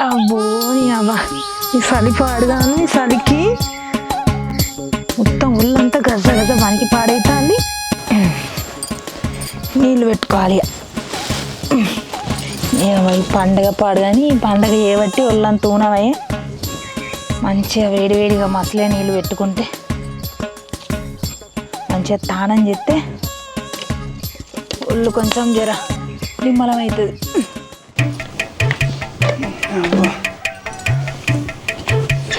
అబ్బో నీ అవ్వ ఈ చలి పాడుగాను ఈ చలికి మొత్తం ఒళ్ళంతా గజ గజ వనికి పాడైతుంది. నీళ్ళు పెట్టుకోవాలి. ఈ పండగ పాడు కానీ ఈ పండగ ఏబట్టి ఒళ్ళంతా ఊనవయ్యే మంచిగా వేడివేడిగా మసలే నీళ్ళు పెట్టుకుంటే మంచిగా తానం చేస్తే ఒళ్ళు కొంచెం జర నిమ్మలం అవుతుంది.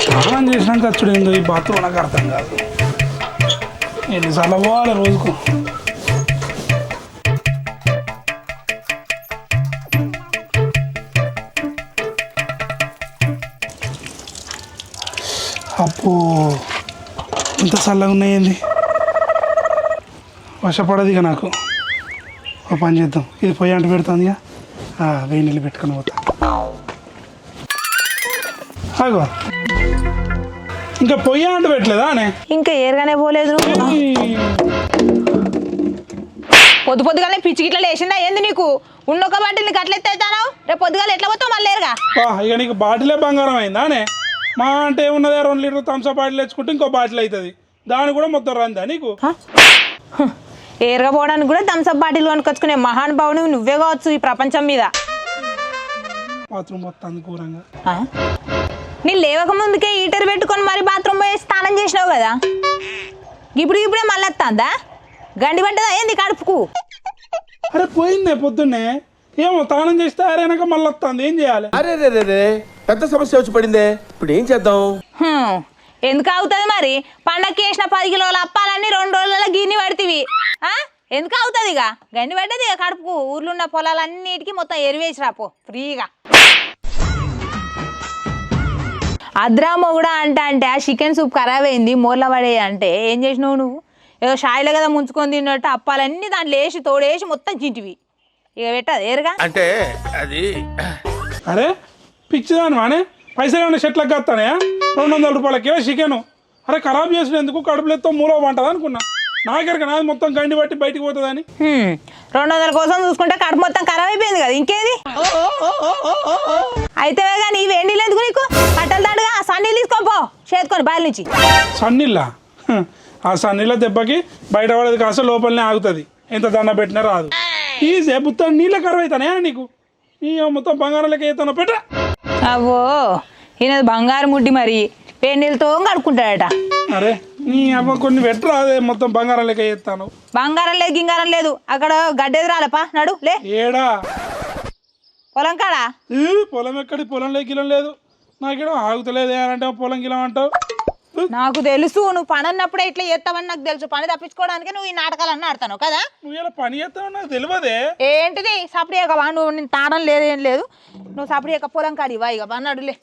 స్నానం చేసినాక వచ్చుడు ఏందో ఈ బాత్రూమ్ నాకు అర్థం కాదు. ఎన్నిసార్లు పోవాలి రోజుకు? అప్పు ఇంత చల్లగా ఉన్నాయండి. వర్షపడదు ఇక నాకు. ఒక పని చేద్దాం, ఇది పొయ్యి అంట పెడుతుంది ఇక వేడి నీళ్ళు పెట్టుకొని పోతా. ఆగో ఇంకా పొయ్యి అంట పెట్టలేదా అనే? ఇంకా ఏరుగానే పోలేదు. పొద్దు పొద్దుగానే పిచ్చి గిట్ల లేచిందా ఏంది నీకు? ఉన్నొక్క బాటిల్ నీకు అట్లా ఎత్తేస్తాను. రేపు పొద్దుగాలు ఎట్లా పోతావు మళ్ళీ ఏరుగా? ఇక నీకు బాటిలే బంగారం అయిందా అనే? మా అంటే ఏమున్నదే 2 లీటర్ థమ్స్అప్ బాటిల్ తెచ్చుకుంటే ఇంకో బాటిల్ అవుతుంది. దాని కూడా మొత్తం రందా నీకు? ఏరుగా పోవడానికి కూడా థమ్స్అప్ బాటిల్ కొనుకొచ్చుకునే మహానుభావుడు నువ్వే కావచ్చు ఈ ప్రపంచం మీద. బాత్రూమ్ మొత్తం కూరంగా నేను లేవక ముందుకే హీటర్ పెట్టుకొని మరి బాత్రూమ్ పోయి స్నానం చేసినావు కదా. ఇప్పుడే మళ్ళీ వస్తుందా? గండి పడ్డదా ఏంది కడుపుకు? అరే పోయిందే పొద్దున్నే. ఏమో స్నానం చేస్తే అరేనాక మళ్ళీ వస్తుంది. ఏం చేయాలి? అరే పెద్ద సమస్య వచ్చి పడిందే. ఇప్పుడు ఏం చేద్దాం? ఎందుకు అవుతుంది మరి? పండగకి వేసిన 10 కిలోల అప్పాలన్నీ 2 రోజులలో గిన్నె పడుతుంది. ఎందుకు అవుతుంది? ఇక గండి పడ్డది ఇక కడుపుకు. ఊర్లో ఉన్న పొలాలన్నిటికీ మొత్తం ఎరువేసి రాపో ఫ్రీగా. అద్రామో కూడా అంటే ఆ చికెన్ సూప్ ఖరాబ్ అయింది మూల పడే అంటే ఏం చేసినావు నువ్వు? ఏదో షాయిలో కదా ముంచుకొని తిన్నట్టు అప్పాలన్నీ దాంట్లో వేసి తోడేసి మొత్తం చింటివి. ఇక పెట్టదు ఏరుగా అంటే అది. అరే పిచ్చిదాను మానే, పైసలు ఏమైనా చెట్లకు కత్తానే? 200 రూపాయల కిలో చికెను. అరే ఖరాబ్ చేసినందుకు కడుపులెత్తో మూలో పంటది అనుకున్నా. నాకెరక నాది మొత్తం గండి బట్టి బయటికి పోతుందని. 200 కోసం చూసుకుంటే కడుపు మొత్తం ఖరాబ్ అయిపోయింది కదా. ఇంకేది అయితే కానీ ఈ వేడి నీళ్ళు ఎందుకు నీకు? కట్టలు దాడుగా ఆ సన్నీళ్ళు తీసుకోపో చేతుకొని బయలు నుంచి. సన్నీళ్ళ? ఆ సన్నీళ్ళ దెబ్బకి బయట పడేది కాస్త లోపలనే ఆగుతుంది. ఎంత దండ పెట్టినా రాదు. ఈజీ మొత్తం నీళ్ళ కరువు అవుతానే నీకు. నీ మొత్తం బంగారం లెక్క అవుతాను పెట్ట. అవో ఈయనది బంగారు ముడ్డి మరి వేడి నీళ్ళతో కడుక్కుంటాడట. అరే నీ అమ్మ కొన్ని పెట్టరా, అదే మొత్తం బంగారం లెక్క చేస్తాను. బంగారం లేదు గింగారం లేదు. అక్కడ గడ్డెది రాలపా నడు లే. ఏడా పొలం కాడా? పొలం ఎక్కడి? పొలం గిలం లేదు. నాకేమో ఆగుతలేదు అంటే పొలం గిలం అంటావు. నాకు తెలుసు నువ్వు పని అన్నప్పుడే ఇట్లా చేస్తావని నాకు తెలుసు. పని తప్పించుకోవడానికి నువ్వు ఈ నాటకాలన్నీ ఆడతాను కదా. నువ్వు ఇలా పని చేస్తావు నాకు తెలియదే. ఏంటిది సపడి ఎక్కవా? నువ్వు నేను తాడం లేదు ఏం లేదు. నువ్వు సపడి ఎక్క పొలం కాడి వా ఇక అన్నాడులే.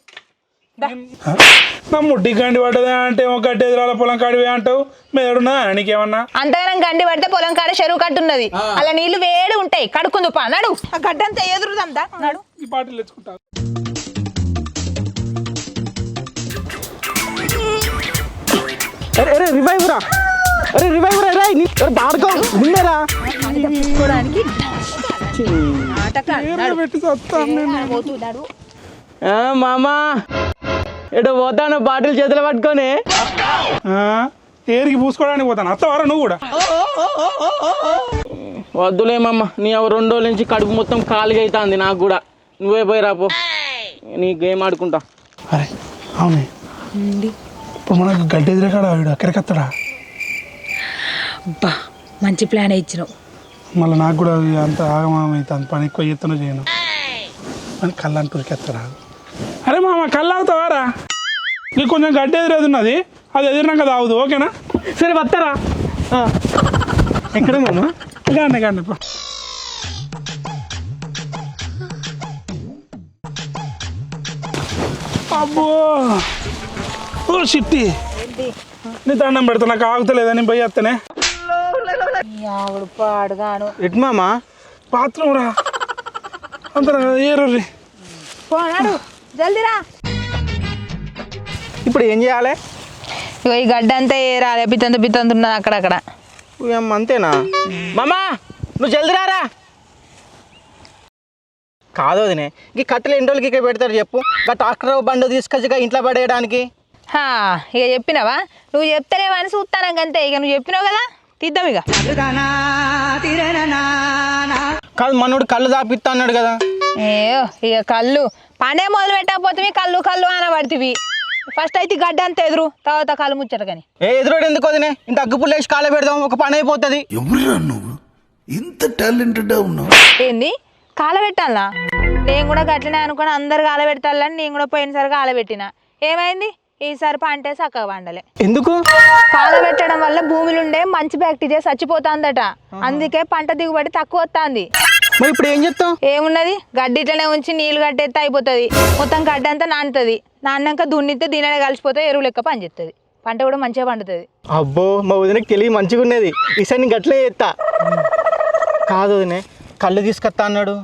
నా ముడ్డి గండి పడ్డదే అంటే గడ్డి ఎదురాల పొలం కాడివే అంటావు. మేడున్నా నీకేమన్నా? అంతగానం గండి పడితే పొలం కాడ చెరువు కట్టున్నది. అలా నీళ్లు వేడి ఉంటాయి. కడుక్కుందు పా నడు. ఆ గడ్డంతా ఎదురుదంతా నడు. ఈ బాటిల్ తెచ్చుకుంటా. అరే రివైవ్ రా. అరే రివైవ్ రా. రే బాడుకో నిన్నేరా తప్పించుకోవడానికి పెట్టి చస్తాను. మామా ఎటో పోతాను బాటిల్ చేతులు పట్టుకొని. ఏరికి పూసుకోవడానికి పోతాను. అత్తవారా నువ్వు కూడా? వద్దులేమమ్మ, నీ 2 రోజుల నుంచి కడుపు మొత్తం ఖాళీగా అవుతుంది నాకు కూడా. నువ్వే పోయి రాపో, నీ గేమ్ ఆడుకుంటా. అరే అవునే, ఇప్పుడు మనకు గడ్డి ఎదురకాడా వీడు అక్కడికత్తడా? అబ్బా మంచి ప్లాన్ ఇచ్చినావు. మళ్ళీ నాకు కూడా అంత ఆగమాగం అవుతుంది. పని ఎక్కువ ఎత్తున చేయను అని కళ్ళని పురికెత్తడా. అరే మామ కళ్ళు అవుతావారా? నీకు కొంచెం గడ్డి ఎదురేది ఉన్నది, అది ఎదిరినాక తాగుదు. ఓకేనా? సరే వస్తారా? ఎక్కడ మామ? గానే గానే అబ్బో ఓ చిట్టి, నీ దండం పెడతా. నాకు ఆగుతలేదని పోయి వస్తేనే పాడుగాను. ఎట్ మామా? బాత్రూమ్ రా అందరూ ఏర్రి పోనాడు జల్దీరా. ఇప్పుడు ఏం చేయాలి? ఇగో ఈ గడ్డ అంతా ఏరాలి. పిత్తంత ఉన్నది అక్కడక్కడ. అంతేనా మామా? నువ్వు జల్దీ రారా. కాదు వదినే ఈ కట్టెలు ఎన్ని రోజులకి ఇక్కడ పెడతారు చెప్పు ఇక ట్రాక్టర్ బండి తీసుకొచ్చి ఇంట్లో పడేయడానికి. ఇక చెప్పినావా? నువ్వు చెప్తలేవని చూస్తాను అంతే. ఇక నువ్వు చెప్పినావు కదా, తీద్దాం ఇక. కాదు మనోడు కళ్ళు దాపిస్తా అన్నాడు కదా. ఏయో ఇక కళ్ళు పనే మొదలు పెట్టకపోతే కళ్ళు కళ్ళు అనబడుతుంది. ఫస్ట్ అయితే గడ్డ అంతా ఎదురు, తర్వాత కళ్ళు ముచ్చట. కానీ ఎదురోడు ఎందుకు వదినే ఇంత అగ్గుపుల్లు వేసి కాళ్ళ పెడదాం, ఒక పని అయిపోతుంది. ఎవరురా నువ్వు ఇంత టాలెంటెడ్ ఉన్నావు? ఏంది కాల పెట్టాలా? నేను కూడా గట్లనే అనుకుని అందరు కాల పెడతాలని నేను కూడా పోయినసారి కాల పెట్టిన. ఏమైంది? ఈసారి పంటే చక్కగా పండలే. ఎందుకు? కాల పెట్టడం వల్ల భూమిలో ఉండే మంచి బ్యాక్టీరియా చచ్చిపోతుందట. అందుకే పంట దిగుబడి తక్కువ వస్తుంది. మరి ఇప్పుడు ఏం చెప్తాం? ఏమున్నది, గడ్డి ఇట్లనే ఉంచి నీళ్ళు కట్టేస్తే అయిపోతుంది. మొత్తం గడ్డి అంతా నానుతుంది. నాన్నాక దున్నితే దీనినే కలిసిపోతే ఎరువు లెక్క పనిచేస్తుంది. పంట కూడా మంచిగా పండుతుంది. అబ్బో మా వదినకి తెలివి మంచిగా ఉన్నది. ఈసారి నేను గట్లే చేస్తా. కాదు వదినే కళ్ళు తీసుకొస్తా అన్నాడు.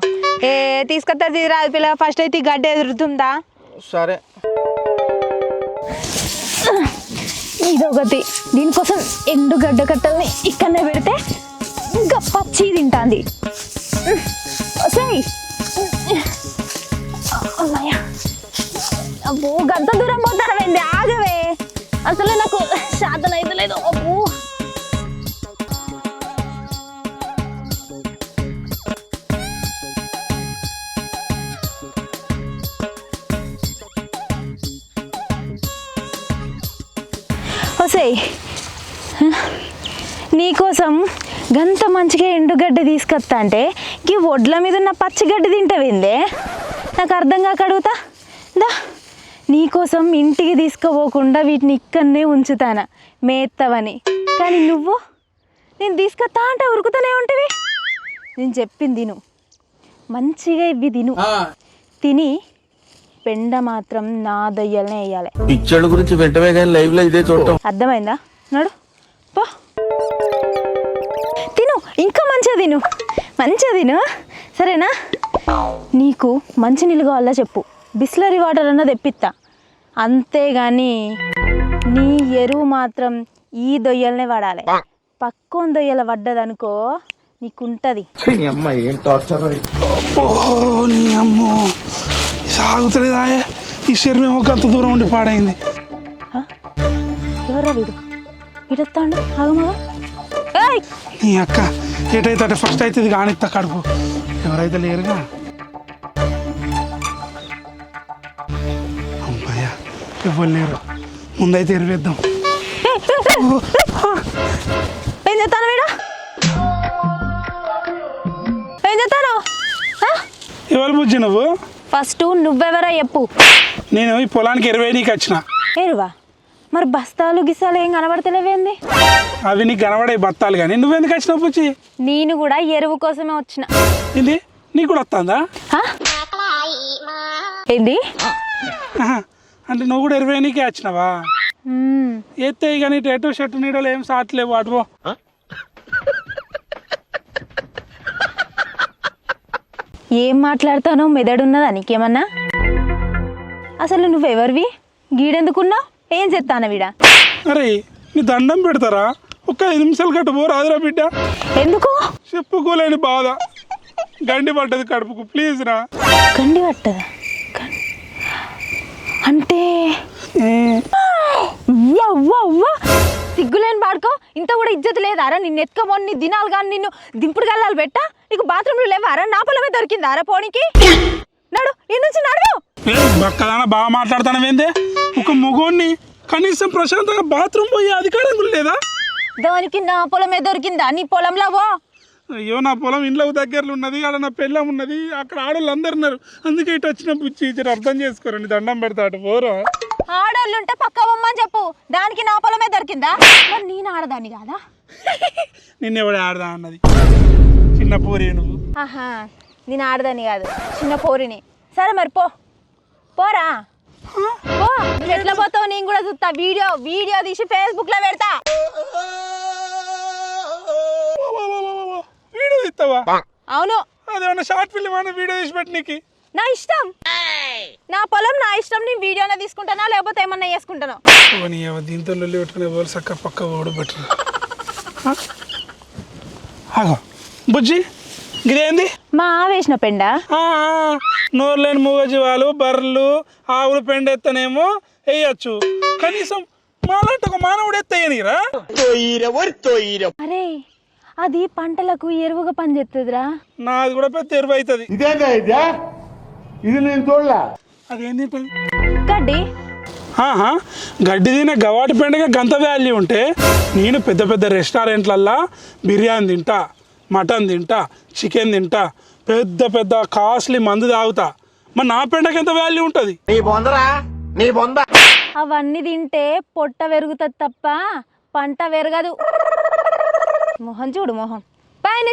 తీసుకొస్తా తీరాదు పిల్ల. ఫస్ట్ అయితే ఈ గడ్డి ఎదురుతుందా? సరే ఇదొకటి. దీనికోసం ఎండు గడ్డ కట్టల్ని ఇక్కడనే పెడితే ఇంకా పచ్చి తింటాంది. అబ్బో గంత దూరం పోతానవేంది? ఆగవే, అసలు నాకు శాతం అయితే లేదు. అబ్బో వసేయ్, నీకోసం గంత మంచిగా ఎండుగడ్డ తీసుకొస్తా అంటే ఈ ఒడ్ల మీద ఉన్న పచ్చిగడ్డి తింటావిందే? నాకు అర్థం కాక అడుగుతా. దా, నీకోసం ఇంటికి తీసుకుపోకుండా వీటిని ఇక్కడనే ఉంచుతాను మేత్తవని. కానీ నువ్వు నేను తీసుకొస్తా అంటే ఉరుకుతూనే ఉంటివి. నేను చెప్పింది తిను, మంచిగా ఇవి తిను. తిని పెండ మాత్రం నా దొయ్యలనే వేయాలి. పిచ్చడు గురించి వెంటనే కానీ లైవ్ లో ఇదే చూడటం అర్థమైందా? నడు పో, తిను, ఇంకా మంచిగా తిను, మంచిగా తిను, సరేనా? నీకు మంచి నీళ్ళు కావాలా చెప్పు, బిస్లరీ వాటర్ అన్న తెప్పిస్తా. అంతేగాని నీ ఎరువు మాత్రం ఈ దొయ్యలనే వాడాలి. పక్కోని దొయ్యల పడ్డదనుకో నీకుంటది. నీ అమ్మో సాగుతలేదా? ఈ శరీరం ఒక అంత దూరం ఉండి పాడైంది. ఎవరా వీడు? వీడొస్తాండు. ఆగమగా నీ అక్క ఎటైతే అంటే ఫస్ట్ అయితే ఇది కానిస్తా కడుపు. ఎవరైతే లేరుగా. అమ్మాయ్యా ఎవరు లేరు. ముందైతే ఎరువేద్దాం. ఏం చెప్తాను వీడు? ఏం చెప్తాను? ఎవరు బుజ్జి నువ్వు? ఫస్ట్ నువ్వెవరో చెప్పు. నేను ఈ పొలానికి ఎరువే నీకు వచ్చిన. ఎరువా? మరి బస్తాలు గిస్తాలు ఏం కనబడతలేవేంది? అవి నీకు కనబడే బత్తాలు. కానీ నువ్వెందుకు వచ్చినావు బుజ్జి? నేను కూడా ఎరువు కోసమే వచ్చిన. ఏంది నీకు కూడా వస్తుందా? ఏంది అంటే నువ్వు కూడా ఎరువే నీకే వచ్చినావా? ఎత్తే కానీ టేటో షర్టు నీడలు ఏం సాట్లేవు అటువో. ఏం మాట్లాడతానో మెదడున్నదా నీకేమన్నా? అసలు నువ్వెవరివి? గీడెందుకున్నావు? ఏం చెప్తాను వీడా? అరే నీ దండం పెడతారా? ఒక్క 5 నిమిషాలు గట్ట పో రాదురా బిడ్డ. ఎందుకు? చెప్పుకోలేని బాధ. గండి పడ్డది కడుపుకు, ప్లీజ్ రా. గండి పట్టదా? అంటే సిగ్గులేని పాడుకో. ఇంత కూడా ఇజ్జత్ లేదారా? నిన్ను ఎత్తుకోమని నీ దినాలు కానీ నిన్ను దింపుడు గల్లాలు పెట్టా? నీకు బాత్రూంలో లేవారా? నా పొలమే దొరికిందారా పోనీకి? నడు ఈ నుంచి నడు. బక్కదానా బాగా మాట్లాడతానవేందే? ఒక మగోన్ని కనీసం ప్రశాంతంగా బాత్రూమ్ పోయే అధికారం కూడా లేదా? దానికి నా పొలమే దొరికిందా? నీ పొలంలో పో. అయ్యో నా పొలం ఇంట్లో దగ్గరలో ఉన్నది, ఆడ నా పెళ్ళం ఉన్నది, అక్కడ ఆడోళ్ళు అందరు ఉన్నారు. అందుకే ఇటు వచ్చిన బుచ్చి ఇచ్చారు. అర్థం చేసుకోరండి, దండం పెడతాడు పోరా. ఆడోళ్ళు ఉంటే పక్క బొమ్మని చెప్పు. దానికి నా పొలమే దొరికిందా? మరి నేను ఆడదాన్ని కాదా? నిన్నెవడే ఆడదా అన్నది? చిన్న పూరి నువ్వు. ఆహా, నేను ఆడదాన్ని కాదు, చిన్న పోరిని. సరే మరి పో, పోరా పో. నువ్వు ఎట్లా పోతావు నేను కూడా చూస్తా. వీడియో తీసి ఫేస్బుక్ లో పెడతా. వీడియో ఇస్తావా? అవును. అదేమన్నా షార్ట్ ఫిల్మ్ అన్న వీడియో తీసి పెట్టనీకి? నా ఇష్టం, నా పొలం నా ఇష్టం. నేను వీడియోనే తీసుకుంటానా లేకపోతే ఏమన్నా చేసుకుంటాను. దీంతో లొల్లి పెట్టుకునే వాళ్ళు చక్క పక్క ఓడి పెట్టు. ఆగో బుజ్జి, ఇదేంది? మా వేసిన పెండ. నోరు లేని మూగజీవాలు బర్రెలు ఆవులు పెండ ఎత్తనేమో వేయచ్చు, కనీసం మాలాంటి ఒక మానవుడు ఎత్తయ్యనిరా. అరే అది పంటలకు ఎరువుగా పనిచేస్తుందిరా. నాది కూడా పెద్ద ఎరువు అవుతుంది. ఇది నేను చూడలే. అదేంది గడ్డి గడ్డి తినే గవాటి పెండగా గంత వాల్యూ ఉంటే నేను పెద్ద పెద్ద రెస్టారెంట్లల్లో బిర్యానీ తింటా, మటన్ తింటా, చికెన్ తింటా, పెద్ద పెద్ద కాస్ట్లీ మందు తాగుతా. మరి నా పెండకి ఎంత వాల్యూ ఉంటుంది? అవన్నీ తింటే పొట్ట పెరుగుతుంది తప్ప పంట పెరగదు. మొహం చూడు మొహం పైన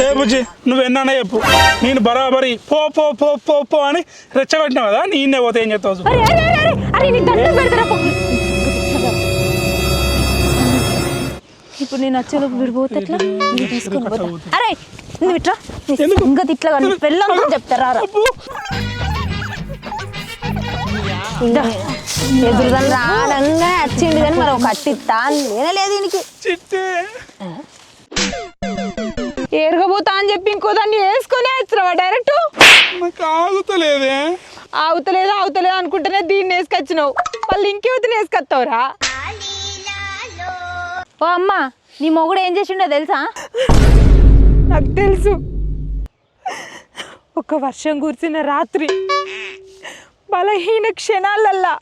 ఏ బుజ్జి నువ్వెన్నా చెప్పు, నేను బరాబరి పో పో పో పో పో అని రెచ్చగొట్టినా కదా, నేనే పోతే ఏం చెప్తావు? ఇప్పుడు నేను వచ్చేలోపు విడిపోతే ఎట్లా? తీసుకుని పోతా. అరే నువ్వు ఇట్లా ఇంకా ఇట్లా వెళ్ళాం చెప్తారా? ఎదురుగా రానంగా వచ్చిండు కానీ మరి ఒక కట్టిస్తా లేనలేదు దీనికి. ఏరగబోతా అని చెప్పి ఇంకో దాన్ని వేసుకొని వేస్తున్నావా డైరెక్ట్? నాకు ఆగుతలేదే. ఆగుతలేదు అనుకుంటేనే దీన్ని వేసుకొచ్చినావు, వాళ్ళు ఇంకేవతిని వేసుకొస్తావురా. ఓ అమ్మ నీ మొగుడు ఏం చేసిండో తెలుసా? నాకు తెలుసు. ఒక వర్షం కురిసిన రాత్రి బలహీన క్షణాలల్లా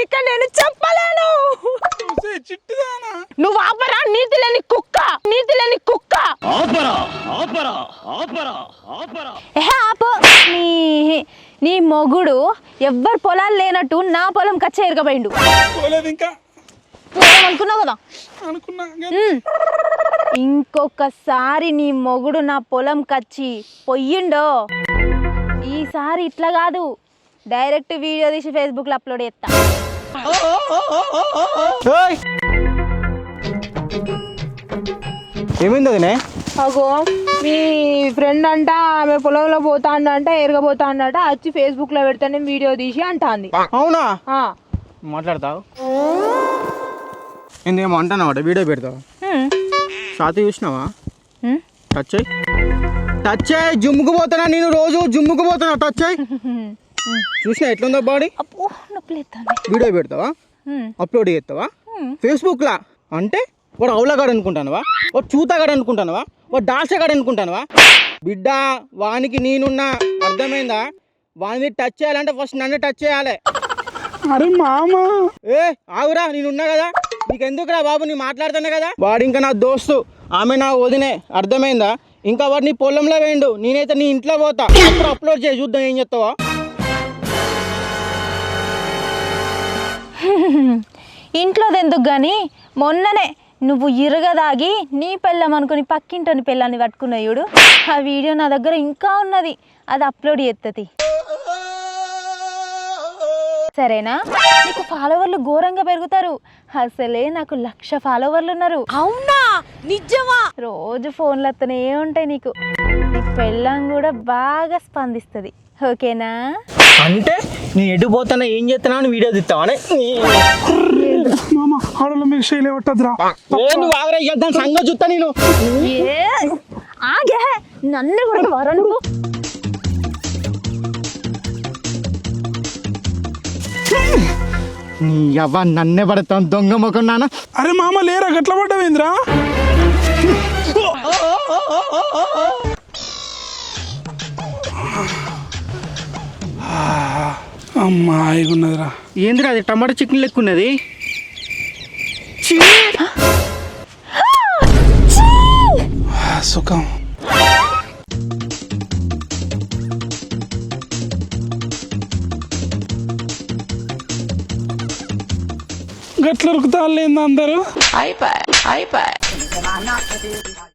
ఇక నేను చెప్పలేను. నువ్వు ఆపరా నీతి లేని కుక్క, నీతి లేని కుక్క. ఆపు. నీ మొగుడు ఎవ్వరు పొలాలు లేనట్టు నా పొలం కచ్చ ఎరగబోయిండు. ఇంకా అనుకున్నావు కదా? అనుకున్నా. ఇంకొకసారి నీ మొగుడు నా పొలం కచ్చి పొయ్యిండో ఈసారి ఇట్లా కాదు, డైరెక్ట్ వీడియో తీసి ఫేస్బుక్ లో అప్లోడ్ చేస్తా. ఏమైంది అదినే? అగో మీ ఫ్రెండ్ అంట ఆమె పొలంలో పోతా అంట ఎరగబోతా అంట వచ్చి ఫేస్బుక్ లో పెడతానే వీడియో తీసి అంటాంది. అవునా? మాట్లాడతావు ఏందేమో అంటున్నావాట, వీడియో పెడతావా? షాతి చూసినావా? టచ్ అయ్యి జిమ్కి పోతున్నా, నేను రోజు జిమ్కి పోతున్నా. టచ్ అయ్యి చూసినా ఎట్లుందో బాడీ. వీడియో పెడతావా? అప్లోడ్ చేస్తావా ఫేస్బుక్లా? అంటే వాడు అవులగాడు అనుకుంటానవా? వాడు చూతగాడు అనుకుంటానవా? వాడు డాల్చగాడు అనుకుంటానవా? బిడ్డ వానికి నేనున్నా, అర్థమైందా? వాడిని టచ్ చేయాలంటే ఫస్ట్ నన్ను టచ్ చేయాలి. అరే మామ ఏ ఆగురా, నేనున్నా కదా, నీకెందుకురా బాబు, నీ మాట్లాడుతున్నా కదా. వాడు ఇంకా నా దోస్తు, ఆమె నా వదినే, అర్థమైందా? ఇంకా వాడు నీ పొలంలో వేయండు, నేనైతే నీ ఇంట్లో పోతా. అప్పుడు అప్లోడ్ చేసి చూద్దాం ఏం చెప్తావా. ఇంట్లోది ఎందుకు కానీ మొన్ననే నువ్వు ఇరగదాగి నీ పెళ్ళం అనుకుని పక్కింటోని పెళ్ళాన్ని పట్టుకున్నాయుడు. ఆ వీడియో నా దగ్గర ఇంకా ఉన్నది, అది అప్లోడ్ చేస్తుంది సరేనా? నీకు ఫాలోవర్లు ఘోరంగా పెరుగుతారు. అసలే నాకు 1,00,000 ఫాలోవర్లు ఉన్నారు. అవునా? నిజమా? రోజు ఫోన్లు వస్తూనే ఉంటాయి నీకు. నీ పెళ్ళం కూడా బాగా స్పందిస్తుంది. ఓకేనా? అంటే నేను ఎటు పోతానా ఏం చేస్తున్నా అని వీడియో తీస్తావా? మామ ఆడలో మీకు శైలి పట్టదురా. నువ్వు ఆగరా, దాని సంగతి చూస్తా నేను. ఆగే నన్ను కూడా వరను. నీ అవ్వ నన్నే పడతాను దొంగ ముఖం నాన్న. అరే మామ లేరా, గట్ల పడ్డవేంద్రా? అమ్మా ఇగున్నదిరా. ఏందిరా అది, టమాటా చికెన్ లెక్క ఉన్నది. సుఖం. గట్ల ఉరుకుతా లేంది అందరూ.